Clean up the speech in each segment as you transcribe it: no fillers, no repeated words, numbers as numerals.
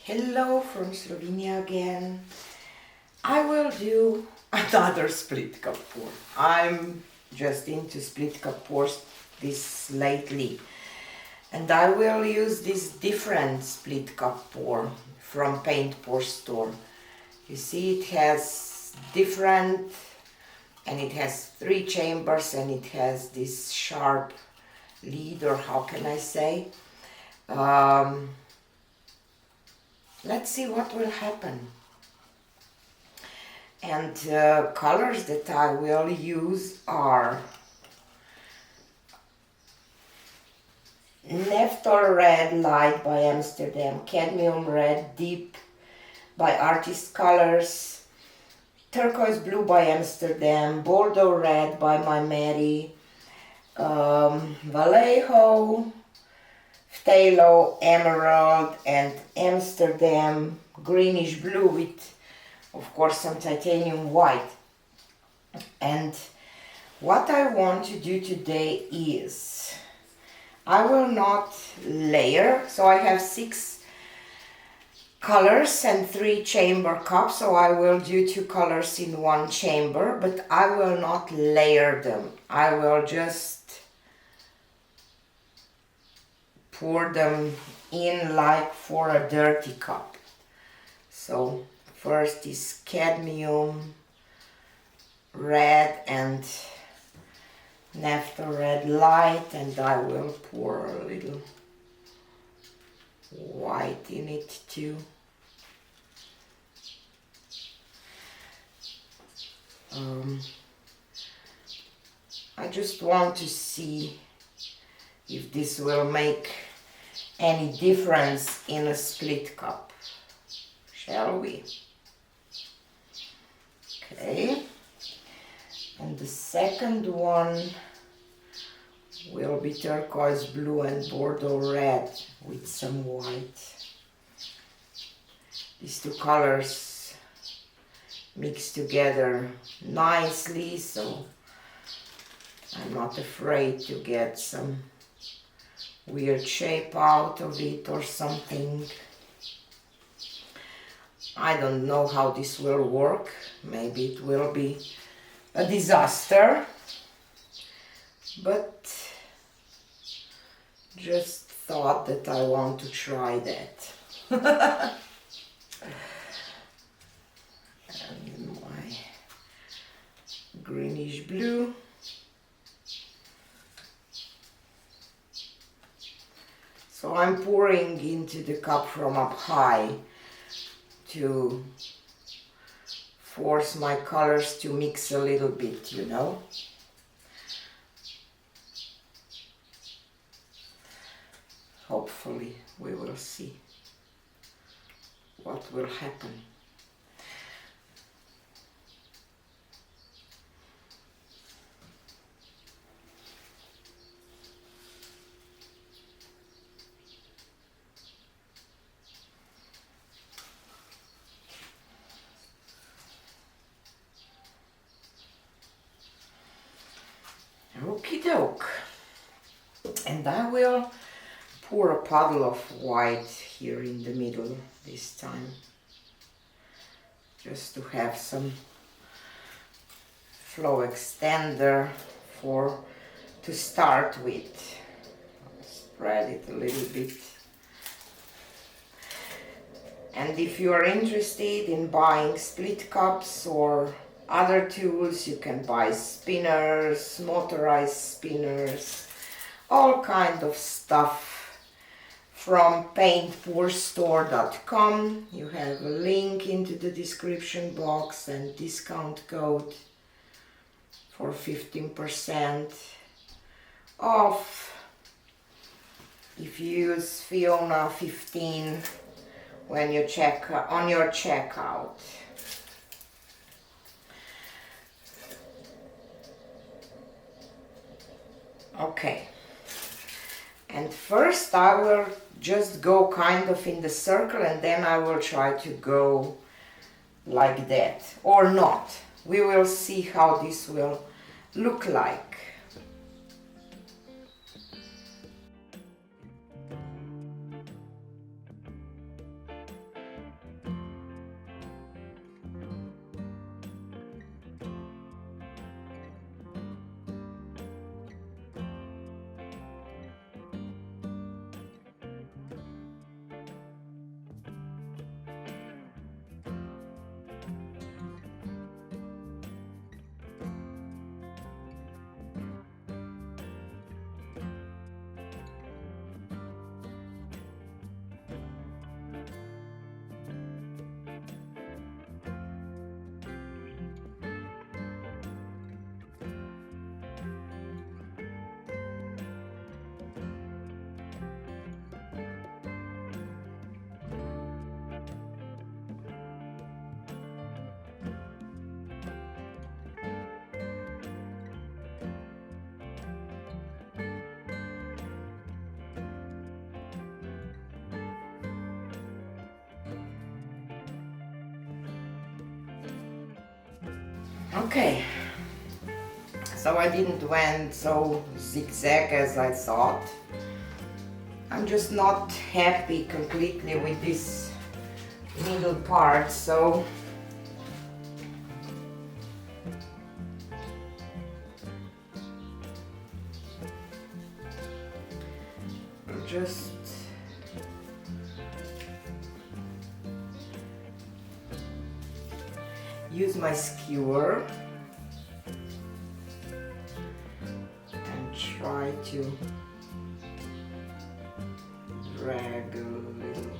Hello from Slovenia again. I will do another split cup pour. I'm just into split cup pours this lately. And I will use this different split cup pour from Paint Pour Store. You see, it has different, and it has 3 chambers, and it has this sharp lid, or how can I say? Let's see what will happen. And colors that I will use are Naphtha Red Light by Amsterdam, Cadmium Red Deep by Artist Colors, Turquoise Blue by Amsterdam, Bordeaux Red by My Mary, Vallejo, Phthalo, Emerald, and Amsterdam greenish blue with, of course, some titanium white. And what I want to do today is, I will not layer, so I have 6 colors and 3 chamber cups, so I will do 2 colors in 1 chamber, but I will not layer them. I will just pour them in like for a dirty cup. So first is cadmium red and naphtha red light, and I will pour a little white in it too. I just want to see if this will make any difference in a split cup. Shall we? Okay. And the second one will be turquoise blue and Bordeaux red with some white. These 2 colors mix together nicely, so I'm not afraid to get some weird shape out of it or something. I don't know how this will work. Maybe it will be a disaster, but just thought that I want to try that. And my greenish blue. So I'm pouring into the cup from up high to force my colors to mix a little bit, you know. Hopefully we will see what will happen. Okie doke. And I will pour a puddle of white here in the middle this time, just to have some flow extender to start with. I'll spread it a little bit. And if you are interested in buying split cups or other tools, you can buy spinners, motorized spinners, all kind of stuff from paintpourstore.com. You have a link into the description box and discount code for 15% off if you use Fiona 15 when you check on your checkout. Okay, and first I will just go kind of in the circle, and then I will try to go like that, or not. We will see how this will look like. Okay, so I didn't went so zigzag as I thought. I'm just not happy completely with this middle part, so just use my skewer and try to drag a little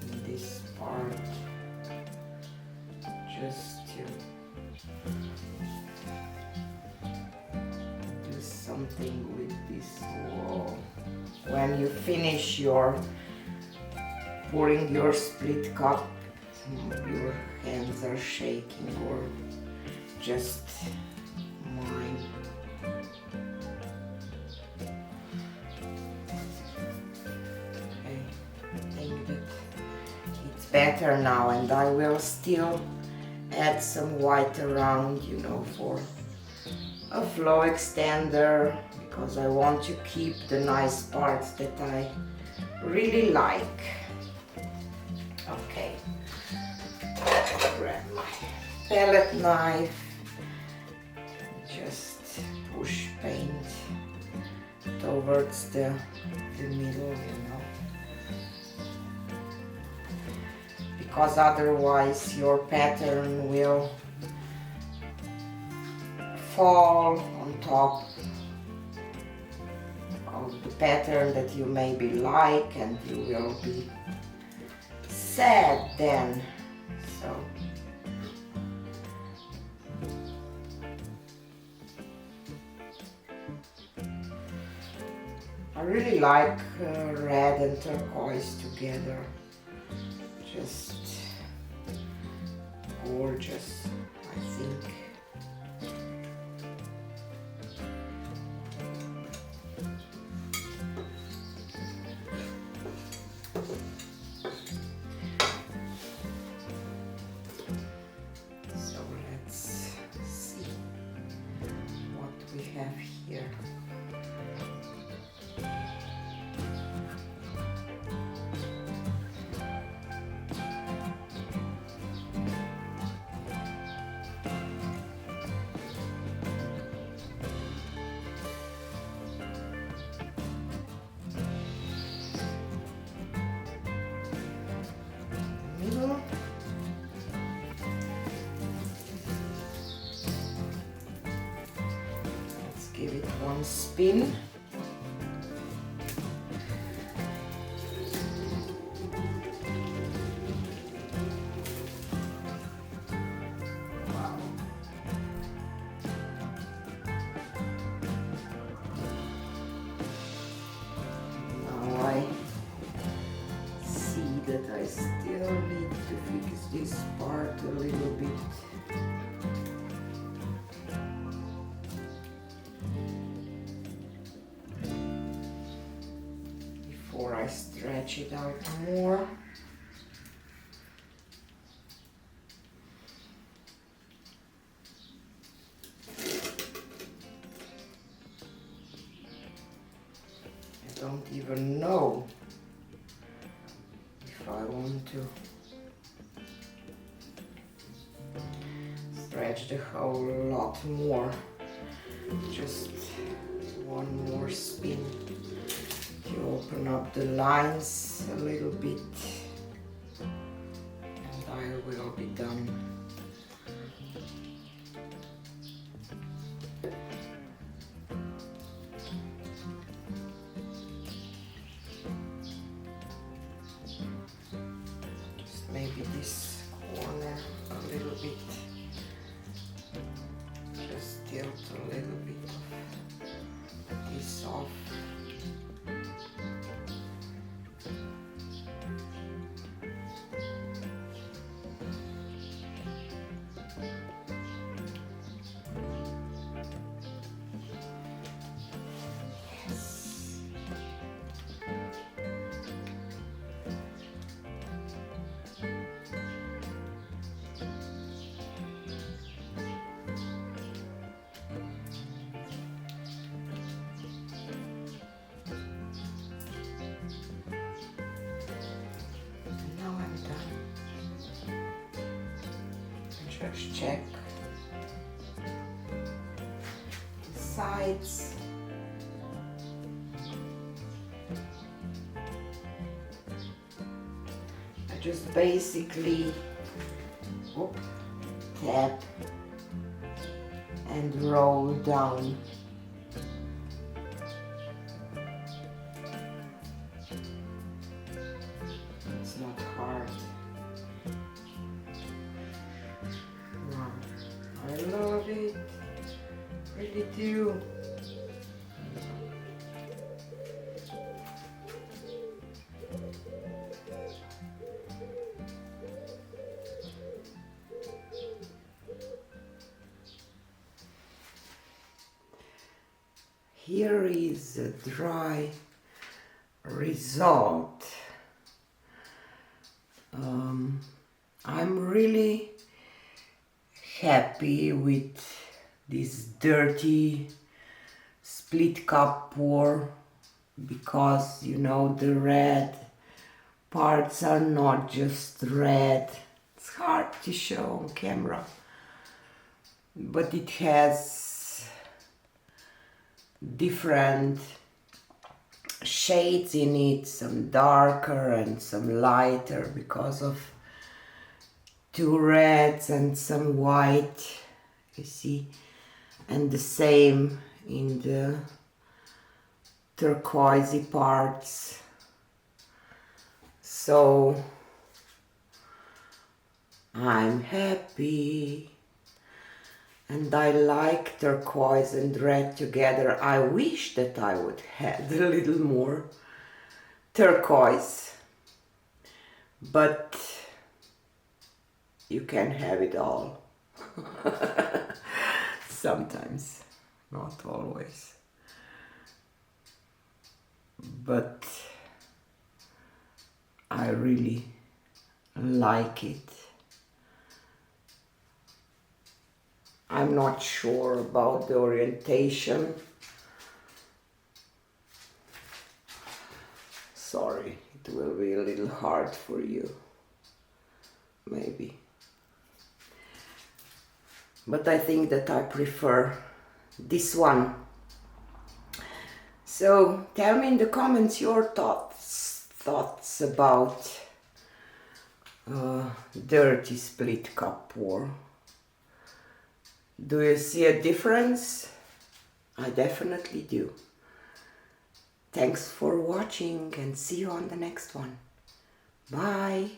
in this part, just to do something with this wall. When you finish your pouring your split cup, your hands are shaking, or just mine. Okay, I think that it's better now, and I will still add some white around, you know, for a flow extender, because I want to keep the nice parts that I really like. Okay, grab my palette knife, just push paint towards the middle, you know, because otherwise your pattern will fall on top of the pattern that you maybe like, and you will be sad then. So I really like red and turquoise together, just gorgeous, I think. So let's see what we have here. Middle. Let's give it one spin. Wow. Now I see that I still need to fix this part a little bit. Before I stretch it out more. I don't even know if I want to stretch the whole lot more. Just one more spin to open up the lines a little bit, and I will be done. Just maybe this corner a little bit. Just tilt a little bit of this off. Just check the sides. I just basically tap and roll down. It's not hard. Wow, I love it. Really do. Here is a dry result. I'm really happy with this dirty split cup pour because, you know, the red parts are not just red. It's hard to show on camera, but it has different shades in it, some darker and some lighter because of two reds and some white, you see, and the same in the turquoisey parts. So I'm happy. And I like turquoise and red together. I wish that I would have a little more turquoise, but you can have it all. Sometimes, not always. But I really like it. I'm not sure about the orientation. Sorry, it will be a little hard for you, maybe. But I think that I prefer this one. So tell me in the comments your thoughts about dirty split cup pour. Do you see a difference? I definitely do. Thanks for watching and see you on the next one. Bye.